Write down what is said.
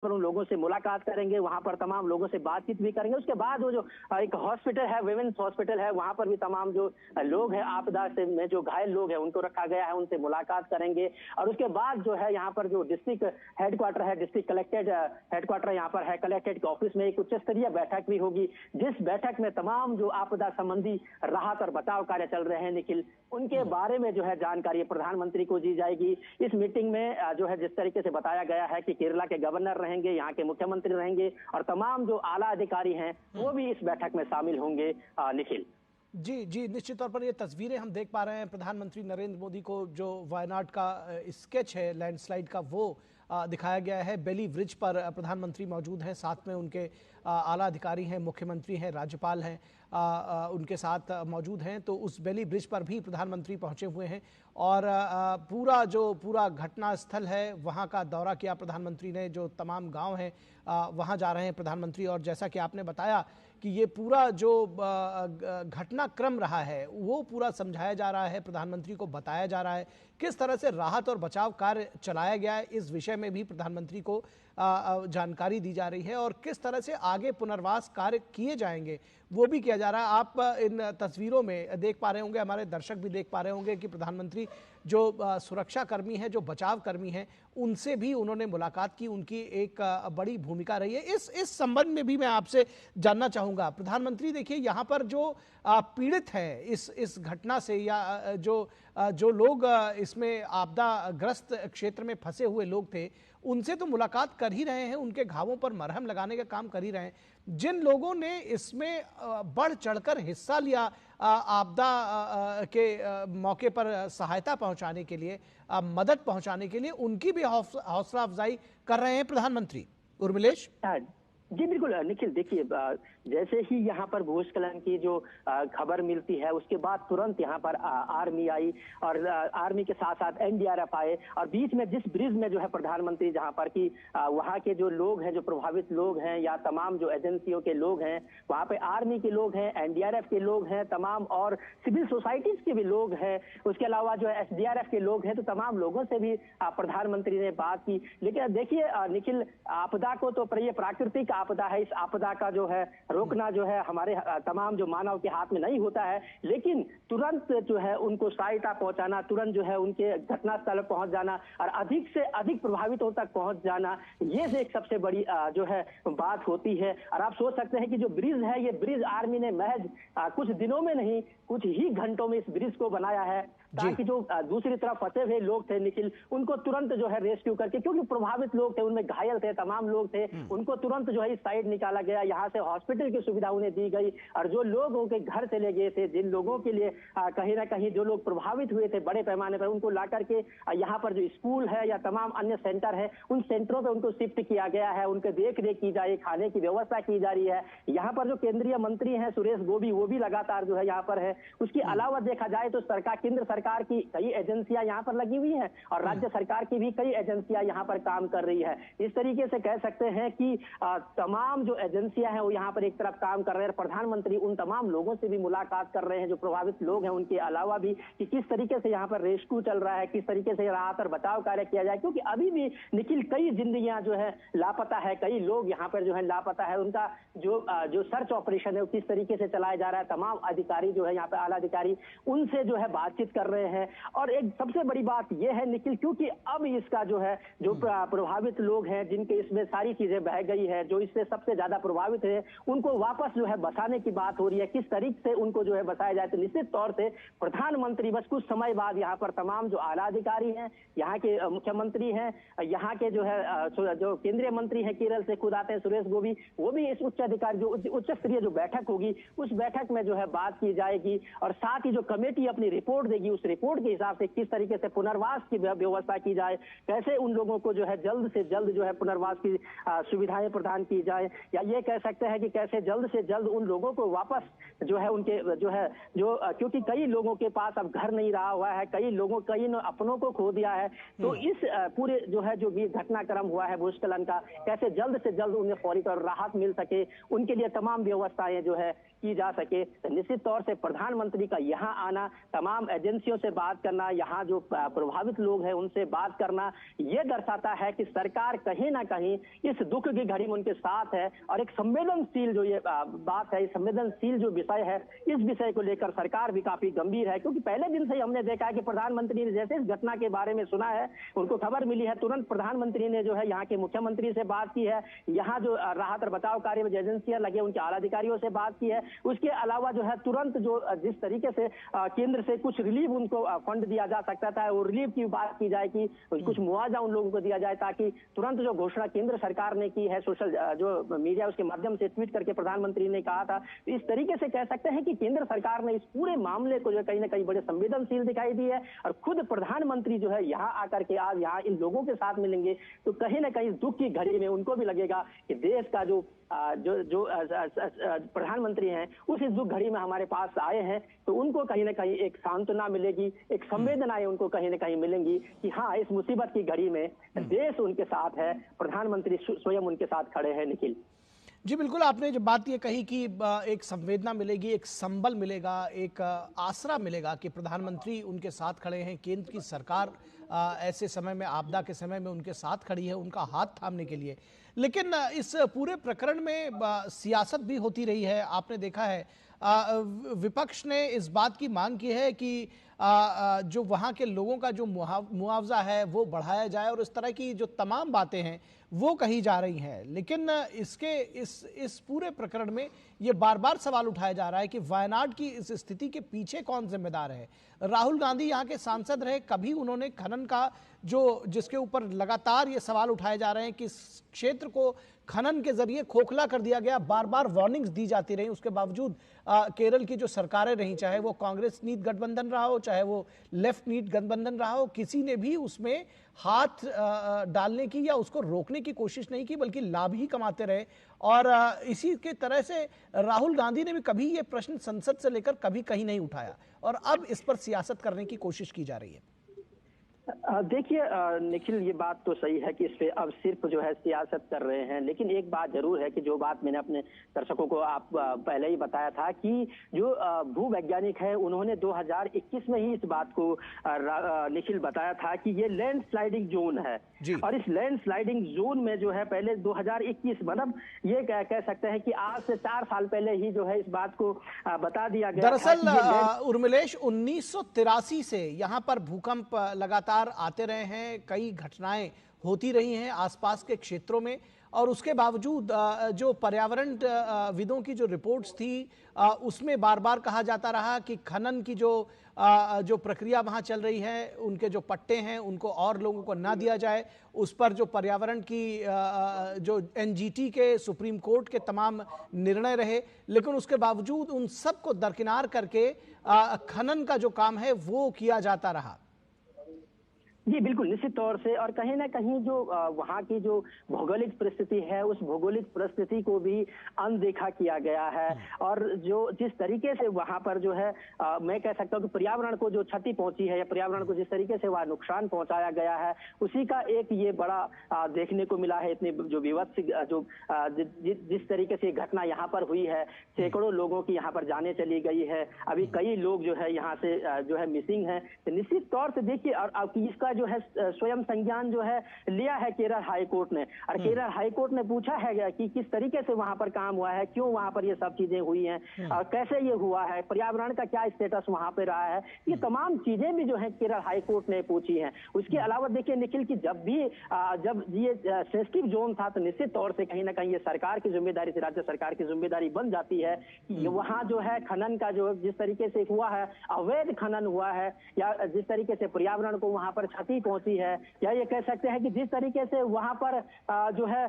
पर उन लोगों से मुलाकात करेंगे, वहां पर तमाम लोगों से बातचीत भी करेंगे। उसके बाद वो जो एक हॉस्पिटल है, विमेंस हॉस्पिटल है, वहां पर भी तमाम जो लोग हैं आपदा से में जो घायल लोग हैं उनको रखा गया है, उनसे मुलाकात करेंगे। और उसके बाद जो है यहाँ पर जो डिस्ट्रिक्ट हेडक्वार्टर है, डिस्ट्रिक्ट कलेक्टेड हेडक्वार्टर यहाँ पर है, कलेक्टेड के ऑफिस में एक उच्च स्तरीय बैठक भी होगी, जिस बैठक में तमाम जो आपदा संबंधी राहत और बचाव कार्य चल रहे हैं निखिल, उनके बारे में जो है जानकारी प्रधानमंत्री को दी जाएगी। इस मीटिंग में जो है जिस तरीके से बताया गया है कि केरला के गवर्नर रहेंगे, यहाँ के मुख्यमंत्री रहेंगे और तमाम जो आला अधिकारी हैं वो भी इस बैठक में शामिल होंगे निखिल। जी जी, निश्चित तौर पर ये तस्वीरें हम देख पा रहे हैं प्रधानमंत्री नरेंद्र मोदी को, जो वायनाड का स्केच है लैंडस्लाइड का वो दिखाया गया है। बेली ब्रिज पर प्रधानमंत्री मौजूद हैं, साथ में उनके आला अधिकारी हैं, मुख्यमंत्री हैं, राज्यपाल हैं, उनके साथ मौजूद हैं। तो उस बेली ब्रिज पर भी प्रधानमंत्री पहुंचे हुए हैं और पूरा घटना स्थल है वहां का दौरा किया प्रधानमंत्री ने। जो तमाम गांव हैं वहां जा रहे हैं प्रधानमंत्री, और जैसा कि आपने बताया कि ये पूरा जो घटनाक्रम रहा है वो पूरा समझाया जा रहा है, प्रधानमंत्री को बताया जा रहा है किस तरह से राहत और बचाव कार्य चलाया गया है। इस विषय में भी प्रधानमंत्री को जानकारी दी जा रही है और किस तरह से आगे पुनर्वास कार्य किए जाएंगे वो भी किया जा रहा है। आप इन तस्वीरों में देख पा रहे होंगे, हमारे दर्शक भी देख पा रहे होंगे कि प्रधानमंत्री जो सुरक्षा कर्मी हैं, जो बचाव कर्मी हैं, उनसे भी उन्होंने मुलाकात की, उनकी एक बड़ी भूमिका रही है। इस संबंध में भी मैं आपसे जानना चाहूँगा। प्रधानमंत्री देखिए, यहाँ पर जो पीड़ित हैं इस घटना से, या जो लोग इसमें आपदाग्रस्त क्षेत्र में फंसे हुए लोग थे, उनसे तो मुलाकात कर ही रहे हैं, उनके घावों पर मरहम लगाने का काम कर ही रहे हैं। जिन लोगों ने इसमें बढ़ चढ़कर हिस्सा लिया आपदा के मौके पर सहायता पहुंचाने के लिए, मदद पहुंचाने के लिए, उनकी भी हौसला अफजाई कर रहे हैं प्रधानमंत्री। उर्मिलेश जी बिल्कुल निखिल, देखिए जैसे ही यहाँ पर भूस्खलन की जो खबर मिलती है उसके बाद तुरंत यहाँ पर आर्मी आई और आर्मी के साथ साथ एनडीआरएफ आए और बीच में जिस ब्रिज में जो है प्रधानमंत्री जहाँ पर कि वहाँ के जो लोग हैं, जो प्रभावित लोग हैं या तमाम जो एजेंसियों के लोग हैं, वहाँ पे आर्मी के लोग हैं, एनडीआरएफ के लोग हैं, तमाम और सिविल सोसाइटीज के भी लोग हैं, उसके अलावा जो है एसडीआरएफ के लोग हैं। तो तमाम लोगों से भी प्रधानमंत्री ने बात की। लेकिन देखिए निखिल, आपदा को तो ये प्राकृतिक आपदा है, इस आपदा का जो है रोकना जो है हमारे तमाम जो मानव के हाथ में नहीं होता है, लेकिन तुरंत जो है उनको सहायता पहुंचाना, तुरंत जो है उनके घटनास्थल पहुंच जाना और अधिक से अधिक प्रभावितों तक पहुंच जाना, ये एक सबसे बड़ी जो है बात होती है। और आप सोच सकते हैं कि जो ब्रिज है, ये ब्रिज आर्मी ने महज कुछ दिनों में नहीं, कुछ ही घंटों में इस ब्रिज को बनाया है, ताकि जो दूसरी तरफ फंसे हुए लोग थे निखिल, उनको तुरंत जो है रेस्क्यू करके, क्योंकि प्रभावित लोग थे, उनमें घायल थे, तमाम लोग थे, उनको तुरंत जो है इस साइड निकाला गया, यहाँ से हॉस्पिटल की सुविधा उन्हें दी गई। और जो लोग उनके घर चले गए थे, जिन लोगों के लिए कहीं ना कहीं जो लोग प्रभावित हुए थे बड़े पैमाने पर, उनको ला करके यहाँ पर जो स्कूल है या तमाम अन्य सेंटर है, उन सेंटरों पर उनको शिफ्ट किया गया है, उनके देख रेख की जा रही, खाने की व्यवस्था की जा रही है। यहाँ पर जो केंद्रीय मंत्री हैं सुरेश गोभी, वो भी लगातार जो है यहाँ पर है। उसके अलावा देखा जाए तो केंद्र सरकार की कई एजेंसियां यहाँ पर लगी हुई हैं और राज्य सरकार की भी कई एजेंसियां यहाँ पर काम कर रही है। इस तरीके से कह सकते हैं कि तमाम जो एजेंसियां हैं वो यहाँ पर एक तरफ काम कर रहे हैं। प्रधानमंत्री उन तमाम लोगों से भी मुलाकात कर रहे हैं जो प्रभावित लोग हैं, उनके अलावा भी कि किस तरीके से यहाँ पर रेस्क्यू चल रहा है, किस तरीके से राहत और बचाव कार्य किया जाए, क्योंकि अभी भी निखिल कई जिंदगियां जो है लापता है, कई लोग यहाँ पर जो है लापता है। उनका जो सर्च ऑपरेशन है वो किस तरीके से चलाया जा रहा है, तमाम अधिकारी जो है यहाँ पे आला अधिकारी उनसे जो है बातचीत कर रहे हैं। और एक सबसे बड़ी बात यह है निखिल, क्योंकि अब इसका जो है जो प्रभावित लोग हैं, जिनके इसमें सारी चीजें बह गई है, जो इससे सबसे ज्यादा प्रभावित है, उनको वापस जो है बसाने की बात हो रही है। किस तरीके से उनको जो है बसाया जाए, तो निश्चित तौर से प्रधानमंत्री बस कुछ समय बाद यहाँ पर तमाम जो आला अधिकारी हैं, यहाँ के मुख्यमंत्री हैं, यहाँ के जो है जो केंद्रीय मंत्री हैं, केरल से खुद आते हैं सुरेश गोभी, वो भी इस उच्च अधिकारी जो उच्च स्तरीय जो बैठक होगी उस बैठक में जो है बात की जाएगी। और साथ ही जो कमेटी अपनी रिपोर्ट देगी, उस रिपोर्ट के हिसाब से किस तरीके से पुनर्वास की व्यवस्था की जाए, कैसे उन लोगों को जो है जल्द से जल्द जो है पुनर्वास की सुविधाएं प्रदान की जाए, या ये कह सकते हैं कि कैसे जल्द से जल्द उन लोगों को वापस जो है उनके क्योंकि कई लोगों के पास अब घर नहीं रहा हुआ है, कई अपनों को खो दिया है। तो इस पूरे जो है जो भी घटनाक्रम हुआ है भूस्खलन का, कैसे जल्द से जल्द उन्हें फौरी तौर राहत मिल सके, उनके लिए तमाम व्यवस्थाएं जो है की जा सके। तो निश्चित तौर से प्रधानमंत्री का यहाँ आना, तमाम एजेंसियों से बात करना, यहाँ जो प्रभावित लोग हैं उनसे बात करना, ये दर्शाता है कि सरकार कहीं ना कहीं इस दुख की घड़ी में उनके साथ है। और एक संवेदनशील जो ये बात है, संवेदनशील जो विषय है, इस विषय को लेकर सरकार भी काफी गंभीर है। क्योंकि पहले दिन से ही हमने देखा है कि प्रधानमंत्री ने जैसे इस घटना के बारे में सुना है, उनको खबर मिली है, तुरंत प्रधानमंत्री ने जो है यहाँ के मुख्यमंत्री से बात की है, यहाँ जो राहत और बचाव कार्य में एजेंसियां लगे उनके आला अधिकारियों से बात की है। उसके अलावा जो है तुरंत जो जिस तरीके से केंद्र से कुछ रिलीफ उनको फंड दिया जा सकता था, वो रिलीफ की बात की जाए कि कुछ मुआवजा उन लोगों को दिया जाए, ताकि तुरंत जो घोषणा केंद्र सरकार ने की है, सोशल जो मीडिया उसके माध्यम से ट्वीट करके प्रधानमंत्री ने कहा था, इस तरीके से कह सकते हैं कि केंद्र सरकार ने इस पूरे मामले को जो कहीं ना कहीं बड़े संवेदनशील दिखाई दी है। और खुद प्रधानमंत्री जो है यहाँ आकर के आज यहाँ इन लोगों के साथ मिलेंगे, तो कहीं ना कहीं दुख की घड़ी में उनको भी लगेगा कि देश का जो प्रधानमंत्री हैं उस इस दुख घड़ी में हमारे पास आए हैं, तो उनको कहीं ना कहीं एक सांत्वना मिलेगी, एक संवेदनाएं उनको कहीं ना कहीं मिलेंगी कि हाँ, इस मुसीबत की घड़ी में देश उनके साथ है, प्रधानमंत्री स्वयं उनके साथ खड़े हैं। निखिल जी बिल्कुल, आपने जो बात ये कही कि एक संवेदना मिलेगी, एक संबल मिलेगा, एक आसरा मिलेगा कि प्रधानमंत्री उनके साथ खड़े हैं, केंद्र की सरकार ऐसे समय में, आपदा के समय में उनके साथ खड़ी है, उनका हाथ थामने के लिए। लेकिन इस पूरे प्रकरण में सियासत भी होती रही है। आपने देखा है विपक्ष ने इस बात की मांग की है कि जो वहाँ के लोगों का जो मुआवजा है वो बढ़ाया जाए, और इस तरह की जो तमाम बातें हैं वो कही जा रही हैं। लेकिन इस पूरे प्रकरण में ये बार बार सवाल उठाया जा रहा है कि वायनाड की इस स्थिति के पीछे कौन जिम्मेदार है। राहुल गांधी यहाँ के सांसद रहे, कभी उन्होंने खनन का जिसके ऊपर लगातार ये सवाल उठाए जा रहे हैं कि इस क्षेत्र को खनन के जरिए खोखला कर दिया गया, बार बार वार्निंग्स दी जाती रही, उसके बावजूद केरल की जो सरकारें रहीं, चाहे वो कांग्रेस नीत गठबंधन रहा हो, चाहे वो लेफ्ट नीत गठबंधन रहा हो, किसी ने भी उसमें हाथ डालने की या उसको रोकने की कोशिश नहीं की, बल्कि लाभ ही कमाते रहे। और इसी के तरह से राहुल गांधी ने भी कभी ये प्रश्न संसद से लेकर कभी कहीं नहीं उठाया, और अब इस पर सियासत करने की कोशिश की जा रही है। देखिए निखिल, ये बात तो सही है कि इस पे अब सिर्फ जो है सियासत कर रहे हैं, लेकिन एक बात जरूर है कि जो बात मैंने अपने दर्शकों को आप पहले ही बताया था कि जो भूवैज्ञानिक है उन्होंने 2021 में ही इस बात को निखिल बताया था कि ये लैंड स्लाइडिंग जोन है। और इस लैंड स्लाइडिंग जोन में जो है पहले 2021 मतलब ये कह सकते हैं कि आज से 4 साल पहले ही जो है इस बात को बता दिया गया। दरअसल उर्मिलेश 1983 से यहाँ पर भूकंप लगातार आते रहे हैं, कई घटनाएं होती रही हैं आसपास के क्षेत्रों में, और उसके बावजूद जो पर्यावरण विदों की जो रिपोर्ट्स थी उसमें बार बार कहा जाता रहा कि खनन की जो प्रक्रिया वहाँ चल रही है, उनके जो पट्टे हैं उनको और लोगों को ना दिया जाए, उस पर जो पर्यावरण की जो एनजीटी के सुप्रीम कोर्ट के तमाम निर्णय रहे, लेकिन उसके बावजूद उन सबको दरकिनार करके खनन का जो काम है वो किया जाता रहा। जी बिल्कुल, निश्चित तौर से। और कहीं ना कहीं जो वहाँ की जो भौगोलिक परिस्थिति है, उस भौगोलिक परिस्थिति को भी अनदेखा किया गया है। और जो जिस तरीके से वहाँ पर जो है मैं कह सकता हूँ कि पर्यावरण को जो क्षति पहुंची है या पर्यावरण को जिस तरीके से वहाँ नुकसान पहुंचाया गया है, उसी का एक ये बड़ा देखने को मिला है। इतनी जो विवत्स जो जिस तरीके से घटना यहाँ पर हुई है, सैकड़ों लोगों की यहाँ पर जाने चली गई है, अभी कई लोग जो है यहाँ से जो है मिसिंग है। तो निश्चित तौर से देखिए, और इसका जो है स्वयं संज्ञान जो है लिया है केरल हाई कोर्ट ने, और केरल हाई कोर्ट ने पूछा है कि किस तरीके से वहां पर काम हुआ है, क्यों वहां पर ये सब चीजें हुई हैं, और कैसे ये हुआ है, पर्यावरण का क्या स्टेटस वहां पे रहा है, ये तमाम चीजें भी जो है केरल हाई कोर्ट ने पूछी हैं। उसके अलावा देखिए निखिल की जब ये सेंसिटिव जोन था, तो निश्चित तौर से कहीं ना कहीं ये सरकार की जिम्मेदारी थी, राज्य सरकार की जिम्मेदारी बन जाती है कि वहां जो है खनन का जो जिस तरीके से हुआ है, अवैध खनन हुआ है, या जिस तरीके से पर्यावरण को वहां पर क्षति पहुंची है, या ये कह सकते हैं कि जिस तरीके से वहां पर जो है